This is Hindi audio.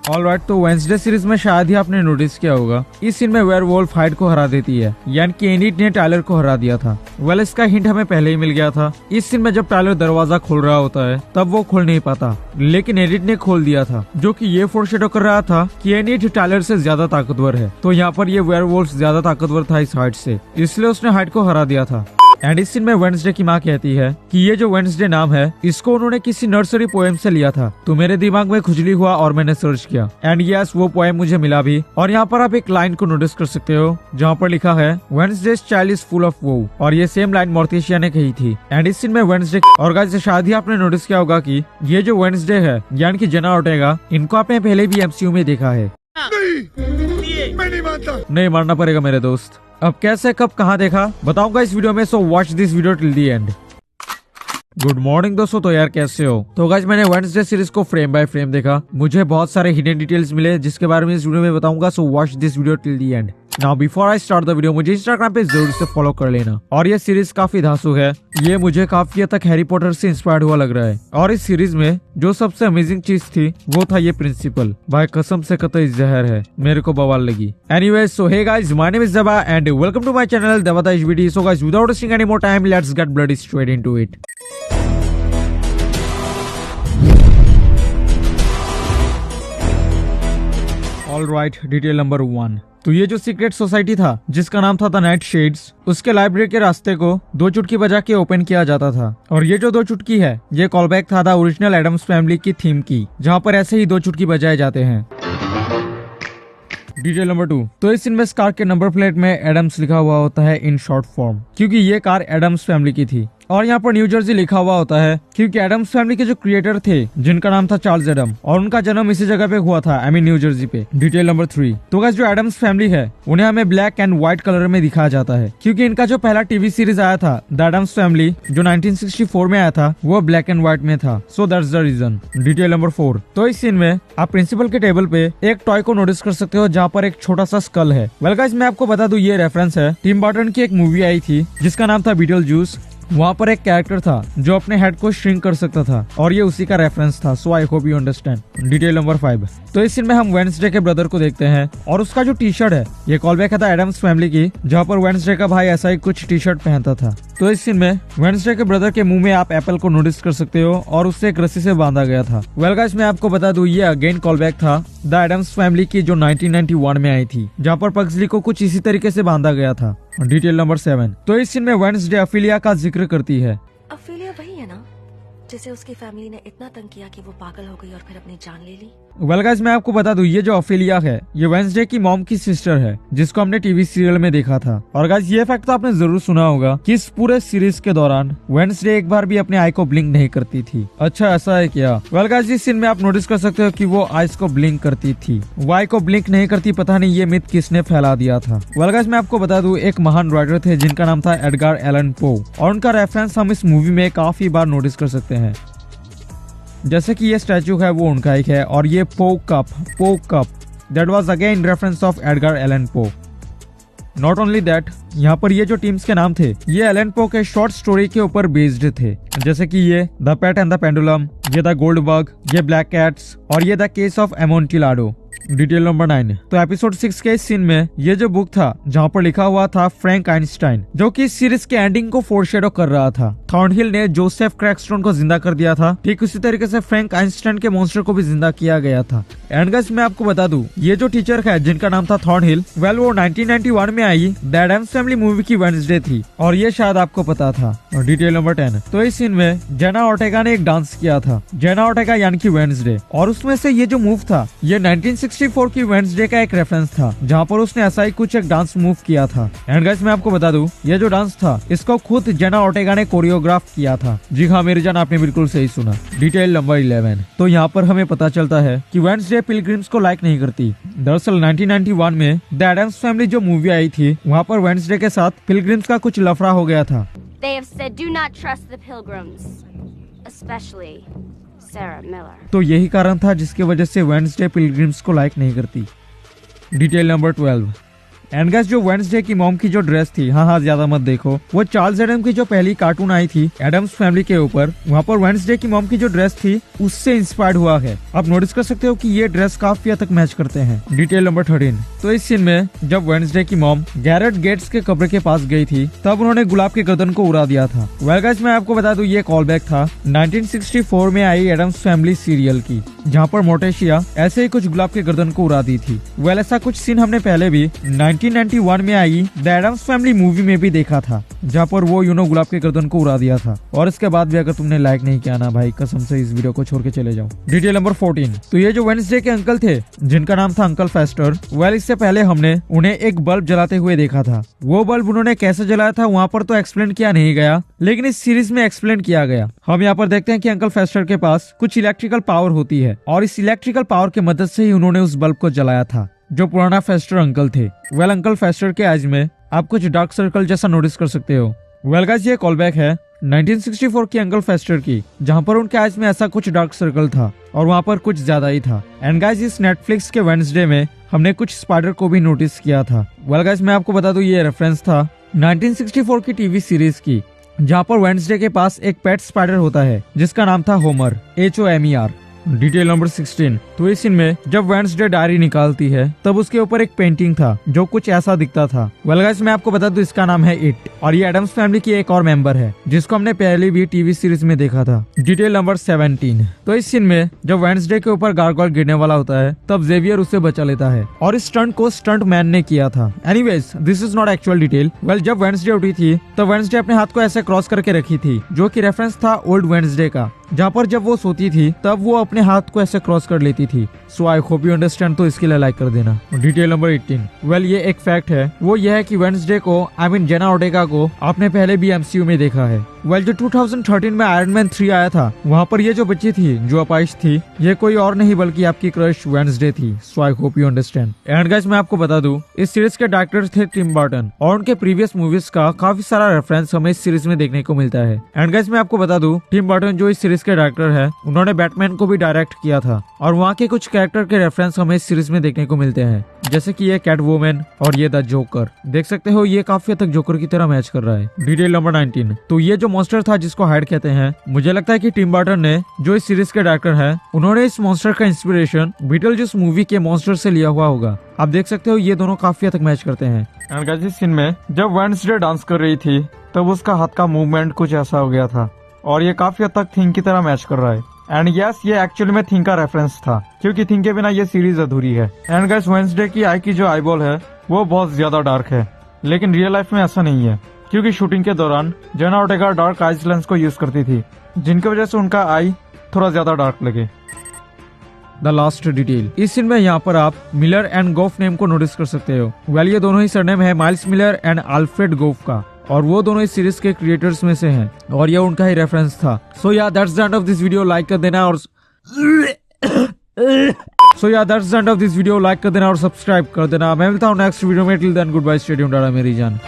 ऑलराइट, तो वेडनेसडे सीरीज में शायद ही आपने नोटिस किया होगा, इस सीन में वेयरवुल्फ हाइड को हरा देती है, यानी कि एनिड ने टायलर को हरा दिया था। वेल, इसका हिंट हमें पहले ही मिल गया था। इस सीन में जब टायलर दरवाजा खोल रहा होता है तब वो खोल नहीं पाता, लेकिन एनिड ने खोल दिया था, जो कि ये फोरशैडो कर रहा था कि एनिड टायलर से ज्यादा ताकतवर है। तो यहाँ पर ये वेयरवुल्फ ज्यादा ताकतवर था इस हाइड से, इसलिए उसने हाइड को हरा दिया था। एंड इस सीन में वेडनेसडे की माँ कहती है कि ये जो वेडनेसडे नाम है इसको उन्होंने किसी नर्सरी पोएम से लिया था। तो मेरे दिमाग में खुजली हुआ और मैंने सर्च किया एंड यस, वो पोएम मुझे मिला भी। और यहाँ पर आप एक लाइन को नोटिस कर सकते हो जहाँ पर लिखा है वेडनेसडे's चाइल्ड इज फुल ऑफ वो, और ये सेम लाइन मोर्टिशिया ने कही थी। एंड इस सीन में वेडनेसडे और गाइस शायद ही आपने नोटिस किया होगा कि ये जो वेडनेसडे है यानी कि जेना ओर्टेगा, इनको आपने पहले भी एमसीयू में देखा है। मैं नहीं मानता। नहीं मानना पड़ेगा मेरे दोस्त। अब कैसे कब कहाँ देखा बताऊंगा इस वीडियो में, so watch this video till the and. Good morning दोस्तों, तो यार कैसे हो? तो गाइस मैंने वेडनेसडे सीरीज को फ्रेम बाय फ्रेम देखा, मुझे बहुत सारे हिडन डिटेल्स मिले जिसके बारे में इस वीडियो में बताऊंगा, so watch this video till the and. Now before I start the video, मुझे इंस्टाग्राम पे जरूर से फॉलो कर लेना। और ये सीरीज काफी धांसू है, ये मुझे काफी हद तक हैरी पॉटर से इंस्पायर्ड हुआ लग रहा है। और इस सीरीज में जो सबसे अमेजिंग चीज थी वो था ये प्रिंसिपल, भाई कसम से कतई जहर है, मेरे को बवाल लगी। Anyways, so hey guys, my name is Deva and welcome to my channel Deva the HBD. So guys, without wasting any more time, let's get bloody straight into it. Alright, detail number 1। तो ये जो सीक्रेट सोसाइटी था जिसका नाम था द नाइट शेड्स, उसके लाइब्रेरी के रास्ते को 2 चुटकी बजा के ओपन किया जाता था। और ये जो 2 चुटकी है ये कॉलबैक था द ओरिजिनल एडम्स फैमिली की थीम की, जहाँ पर ऐसे ही 2 चुटकी बजाए जाते हैं। Detail number 2। तो इस सीन में कार के नंबर प्लेट में एडम्स लिखा हुआ होता है इन शॉर्ट फॉर्म, क्योंकि ये कार एडम्स फैमिली की थी। और यहाँ पर न्यू जर्सी लिखा हुआ होता है क्योंकि एडम्स फैमिली के जो क्रिएटर थे जिनका नाम था चार्ल्स एडम, और उनका जन्म इसी जगह पे हुआ था, आई मीन न्यू जर्सी पे। Detail number 3। तो गाइस जो एडम्स फैमिली है उन्हें हमें ब्लैक एंड व्हाइट कलर में दिखाया जाता है, क्योंकि इनका जो पहला टीवी सीरीज आया था द एडम्स फैमिली जो 1964 में आया था वो ब्लैक एंड व्हाइट में था, so that's the reason. Detail number 4। तो इस सीन में आप प्रिंसिपल के टेबल पे एक टॉय को नोटिस कर सकते हो जहाँ पर एक छोटा सा स्कल है। वेल गाइस, मैं आपको बता दूं ये रेफरेंस है टिम बर्टन की एक मूवी आई थी जिसका नाम था बीटलजूस। वहाँ पर एक कैरेक्टर था जो अपने हेड को श्रिंक कर सकता था और ये उसी का रेफरेंस था, so I hope you understand. Detail number 5। तो इस सीन में हम वेडनेसडे के ब्रदर को देखते हैं और उसका जो टी शर्ट है ये कॉलबैक है था एडम्स फैमिली की, जहाँ पर वेडनेसडे का भाई ऐसा ही कुछ टी शर्ट पहनता था। तो इस सीन में वेडनेसडे के ब्रदर के मुंह में आप एप्पल को नोटिस कर सकते हो और उससे एक रस्सी से बांधा गया था। वेल गाइस, मैं आपको बता दूं ये अगेन कॉलबैक था द एडम्स फैमिली की जो 1991 में आई थी, जहाँ पर पग्सली को कुछ इसी तरीके से बांधा गया था। Detail number 7। तो इस सीन में वेडनेसडे अफिलिया का जिक्र करती है। अफिलिया वही है ना जिसे उसकी फैमिली ने इतना तंग किया कि वो पागल हो गई और फिर अपनी जान ले ली। वेल गाइस, मैं आपको बता दूं ये जो अफिलिया है ये वेडनेसडे की मॉम की सिस्टर है जिसको हमने टीवी सीरियल में देखा था। और गाइस ये फैक्ट तो आपने जरूर सुना होगा कि इस पूरे सीरीज के दौरान वेडनेसडे एक बार भी अपने आई को ब्लिंक नहीं करती थी। अच्छा ऐसा है क्या? वेल गाइस, इस सीन में आप नोटिस कर सकते हो कि वो आइस को ब्लिंक करती थी, वो आई को ब्लिंक नहीं करती। पता नहीं ये मिथ किसने फैला दिया था। वेल गाइस, मैं आपको बता दूं एक महान राइटर थे जिनका नाम था एडगार एलन पो, और उनका रेफरेंस हम इस मूवी में काफी बार नोटिस कर सकते हैं। जैसे कि ये स्टैचू है वो उनका एक है, और ये पो cup that was again reference of Edgar Allan Poe. Not only that, यहाँ पर ये जो टीम्स के नाम थे ये एलन पो के शॉर्ट स्टोरी के ऊपर बेस्ड थे, जैसे कि ये the pit and the pendulum, ये द गोल्ड बग, ये ब्लैक कैट्स और ये the cask of Amontillado. Detail number 9। तो एपिसोड 6 के इस सीन में ये जो बुक था जहाँ पर लिखा हुआ था फ्रैंक आइंस्टाइन, जो कि इस सीरीज के एंडिंग को फोरशैडो कर रहा था। थॉर्नहिल ने जोसेफ क्रैकस्टोन को जिंदा कर दिया था, ठीक उसी तरीके से फ्रैंक आइंस्टाइन के मॉन्स्टर को भी जिंदा किया गया था। एंड गाइस, मैं आपको बता दूं ये जो टीचर है जिनका नाम था थॉर्नहिल, वेल वो 1991 में I the Adams family movie की वेडनेसडे थी, और ये शायद आपको पता था। और डिटेल नंबर 10। तो इस सीन में जेना ओर्टेगा ने एक डांस किया था, जेना ओर्टेगा यानी कि वेडनेसडे, और उसमें से ये जो मूव था ये 1964 की वेडनेसडे का एक रेफरेंस था, जहाँ पर उसने ऐसा ही कुछ एक डांस मूव किया था। एंड गाइस, मैं आपको बता दूं ये जो डांस था इसको खुद जेना ओर्टेगा ने कोरियोग्राफ किया था। जी हाँ मेरी जान, आपने बिल्कुल सही सुना। Detail number 11। तो यहाँ पर हमें पता चलता है कि वेडनेसडे पिलग्रिम्स को लाइक नहीं करती। दरअसल 1991 में द एडम्स फैमिली जो मूवी आई थी वहाँ पर वेडनेसडे के साथ पिलग्रिम्स का कुछ लफड़ा हो गया था। They have said do not trust the pilgrims, especially Sarah Miller. तो यही कारण था जिसकी वजह से वेडनेसडे पिलग्रिम्स को लाइक नहीं करती। Detail number 12। एंड गाइस जो वेडनेसडे की मॉम की जो ड्रेस थी, हाँ ज्यादा मत देखो, वो चार्ल्स एडम की जो पहली कार्टून आई थी एडम्स फैमिली के ऊपर, वहाँ पर वेडनेसडे की मॉम की जो ड्रेस थी उससे इंस्पायर्ड हुआ है। आप नोटिस कर सकते हो कि ये ड्रेस काफी हद तक मैच करते हैं। Detail number 13। तो इस सीन में जब वेडनेसडे की मॉम गैरेट गेट्स के कब्र के पास गई थी तब उन्होंने गुलाब के गर्दन को उड़ा दिया था। वेल गाइस मैं आपको बता दूं ये कॉल बैक था 1964 में आई एडम्स फैमिली सीरियल की, जहाँ पर मोटेशिया ऐसे ही कुछ गुलाब के गर्दन को उड़ा दी थी। वेल ऐसा कुछ सीन हमने पहले भी 1991 में I the Adams family movie में भी देखा था, जहाँ पर वो गुलाब के गर्दन को उड़ा दिया था। और इसके बाद भी अगर तुमने लाइक नहीं किया ना भाई, कसम से इस वीडियो को छोड़ के चले जाओ। Detail number 14। तो ये जो वेडनेसडे के अंकल थे जिनका नाम था अंकल फेस्टर, वेल इससे पहले हमने उन्हें एक बल्ब जलाते हुए देखा था। वो बल्ब उन्होंने कैसे जलाया था वहाँ पर तो एक्सप्लेन किया नहीं गया, लेकिन इस सीरीज में एक्सप्लेन किया गया। हम यहाँ पर देखते हैं कि अंकल फेस्टर के पास कुछ इलेक्ट्रिकल पावर होती है और इस इलेक्ट्रिकल पावर की मदद से ही उन्होंने उस बल्ब को जलाया था जो पुराना फेस्टर अंकल थे। वेल अंकल फेस्टर के आईज में आप कुछ डार्क सर्कल जैसा नोटिस कर सकते हो। वेल गाइस ये कॉल बैक है 1964 की अंकल फेस्टर की, जहाँ पर उनके आईज में ऐसा कुछ डार्क सर्कल था और वहाँ पर कुछ ज्यादा ही था। एंड गाइस इस नेटफ्लिक्स के वेडनेसडे में हमने कुछ स्पाइडर को भी नोटिस किया था। वेल गाइस मैं आपको बता दूं ये रेफरेंस था 1964 की टीवी सीरीज की, जहाँ पर वेडनेसडे के पास एक पेट स्पाइडर होता है जिसका नाम था होमर, HOMER। Detail number 16। तो इस सीन में जब वेडनेसडे डायरी निकालती है तब उसके ऊपर एक पेंटिंग था जो कुछ ऐसा दिखता था। वेल गाइस मैं आपको बता दूं इसका नाम है इट और ये एडम्स फैमिली की एक और मेंबर है जिसको हमने पहले भी टीवी सीरीज में देखा था। Detail number 17। तो इस सीन में जब वेडनेसडे के ऊपर गार्गोयल गिरने वाला होता है तब जेवियर उसे बचा लेता है और इस स्टंट को स्टंट मैन ने किया था। Anyways this is not actual detail. Well जब वेडनेसडे उठी थी तब वेडनेसडे अपने हाथ को ऐसे क्रॉस करके रखी थी, जो की रेफरेंस था ओल्ड वेडनेसडे का, जहाँ पर जब वो सोती थी तब वो अपने हाथ को ऐसे क्रॉस कर लेती थी। So I hope you understand, तो इसके लिए लाइक कर देना। Detail number 18। वेल ये एक फैक्ट है, वो ये है कि वेडनेसडे को जेना ओर्टेगा को आपने पहले भी MCU में देखा है। वेल जो 2013 में आयरन मैन 3 आया था वहाँ पर ये जो बच्ची थी जो अपाइश थी ये कोई और नहीं बल्कि आपकी क्रश वेडनेसडे थी। So I hope you understand. And guys मैं आपको बता दूं इस सीरीज के डायरेक्टर थे टिम बर्टन और उनके प्रीवियस मूवीज का काफी सारा रेफरेंस हमें इस सीरीज में देखने को मिलता है। एंड गाइस मैं आपको बता दूं टिम बर्टन जो इस सीरीज के डायरेक्टर है उन्होंने बैटमैन को भी डायरेक्ट किया था और वहाँ के कुछ कैरेक्टर के रेफरेंस हमें इस सीरीज में देखने को मिलते हैं, जैसे कि ये कैट वुमन और ये द जोकर। देख सकते हो ये काफी हद तक जोकर की तरह मैच कर रहा है। Detail number 19। तो ये जो मॉन्स्टर था जिसको हाइड कहते हैं, मुझे लगता है कि टिम बर्टन ने जो इस सीरीज के डायरेक्टर है उन्होंने इस मॉन्स्टर का इंस्पिरेशन बीटलजूस मूवी के मॉन्स्टर से लिया हुआ होगा। आप देख सकते हो ये दोनों काफी हद तक मैच करते हैं। एंड गाइस इस सीन में जब वेडनेसडे डांस कर रही थी तब उसका हाथ का मूवमेंट कुछ ऐसा हो गया था और ये काफी हद तक थिंग की तरह मैच कर रहा है। एंड यस ये एक्चुअली में थिंग का रेफरेंस था क्योंकि थिंग के बिना ये सीरीज अधूरी है। एंड गाइस वेडनेसडे की आई की जो आईबॉल है वो बहुत ज्यादा डार्क है, लेकिन रियल लाइफ में ऐसा नहीं है क्योंकि शूटिंग के दौरान Jenna Ortega dark eyes lens को यूज करती थी जिनकी वजह से उनका आई थोड़ा ज्यादा डार्क लगे। The last detail. इस सीन में यहाँ पर आप मिलर एंड गोफ नेम को नोटिस कर सकते हो। वेल ये दोनों ही सरनेम है माइल्स मिलर एंड अल्फ्रेड गोफ का और वो दोनों इस सीरीज के क्रिएटर्स में से हैं और ये उनका ही रेफरेंस था। सो या that's the end of this video, like कर देना और लाइक कर देना और सब्सक्राइब कर देना। मैं मिलता हूँ नेक्स्ट वीडियो में। Till then good bye, stay tuned, मेरी जान।